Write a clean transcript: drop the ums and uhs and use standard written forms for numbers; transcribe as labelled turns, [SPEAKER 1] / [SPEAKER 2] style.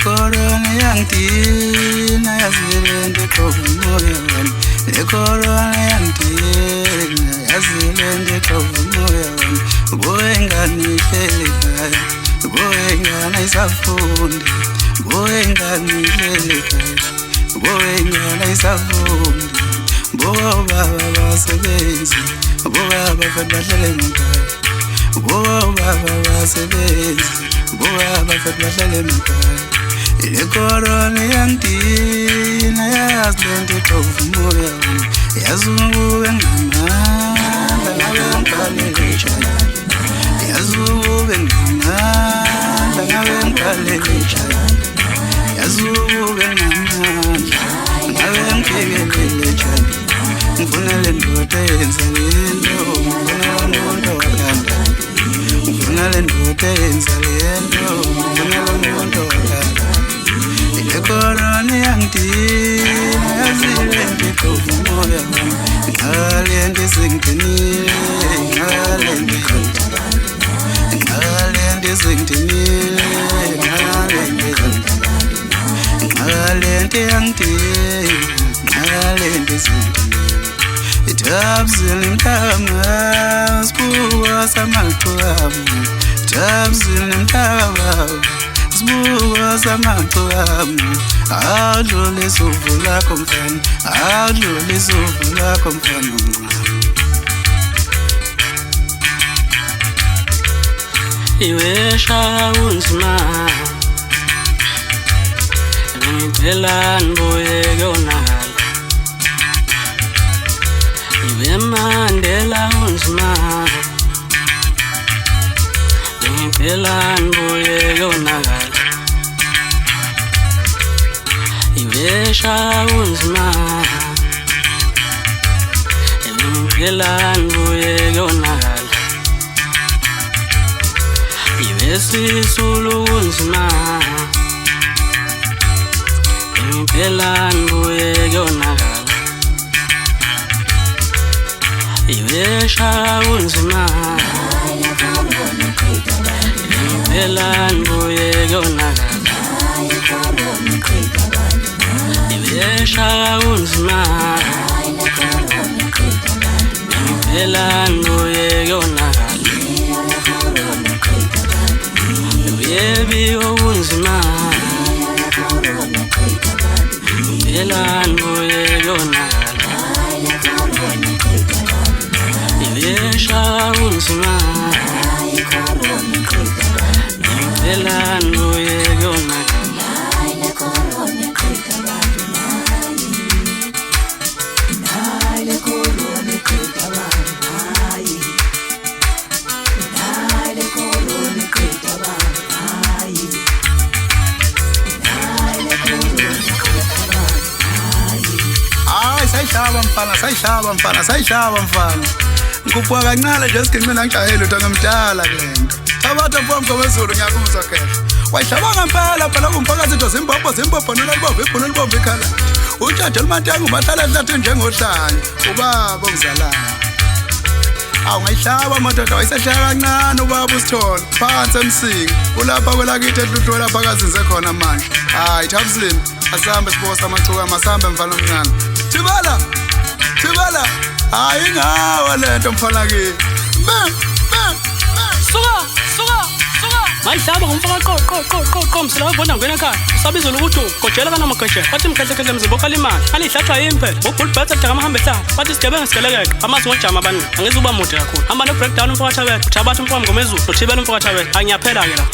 [SPEAKER 1] Corona yantina yazilende kovumoya wami Corona yantina yazilende kovumoya wami Boengani kaya Boengana isafundi Boengani kaya Boengana isafundi Boba basebenzi Boba bahlale mkhaya Boba basebenzi Boba bahlale mkhaya Le corona yantina yazilende kovumoya wami Yazunguwe ngamandla ngabe ngiphalele Yazube ngamandla ngabe ngiphalele Yazube ngamandla ngabe ngiphelele njani Ngifuna ndoda yenza lento ngifuna umuntu wakanda Ngifuna ndoda yenza lento ngifuna umuntu wakanda Le corona yantina yazilende kovumoya wami Ngalende sengithenile ngalende Ngalende sengithenile Ngalende yangithenile Ngalende sengithenile Itabzile mtama Sibuwa samaqhamu Itabzile mtama Sibuwa samaqhamu Adlule suvu lakho mfana Adlule suvu lakho mfana
[SPEAKER 2] Iwesha unzima Ngicela nibuyeke onakala Iwe Mandela unzima Ngicela nibuyeke onakala Iwesha unzima Ngicela nibuyeke onakala Sisulu unzima Ngicela nibuyeke onakala Iwesha unzima Ngicela nibuyeke onakala Iwesha unzima Ngicela nibuyeke onakala Yebi unzima Ngicela nibuyeke onakala Iwesha unzima Ngicela nibuyeke onakala
[SPEAKER 1] sayishaba mfana Ngikupwa kancane nje siginqina ngijahile utangamdala kulento Thabatha mfana ngomezulu ngiyakuzwa khe Wayishaba ngempela phela kumphakathi into Zimbabwe nolibombe ikhala Ujaji limantangu bahlala enhlathini njengohlanya ubaba ongizalayo Awungayishaba madoda wayiseshaya kancane ubaba uSithole phansi emsingi ulapha kwelakithi enhluthu lapha kazinze khona manje hayi Thabisile asambe sibosa amacuka masambe mfana omncane Thibala hayi ngawa lento mfana kimi
[SPEAKER 2] Suka Mayihlaba ngumfaka qo msela wabona ngena ekhaya usabizela ukuthi ugojela kana mageje bathi mkhehlekhle mzimba okhala imali anihlathwa yimpe ngobulbhatha dama hamba ehlala bathi sigebenga sigelekeke amazi ngojama abantu angizuba mude kakhulu hamba no breakdown umfaka thabethu uthabatha umfaka ngomezulu uthibela umfaka thabethu angiyaphela ke la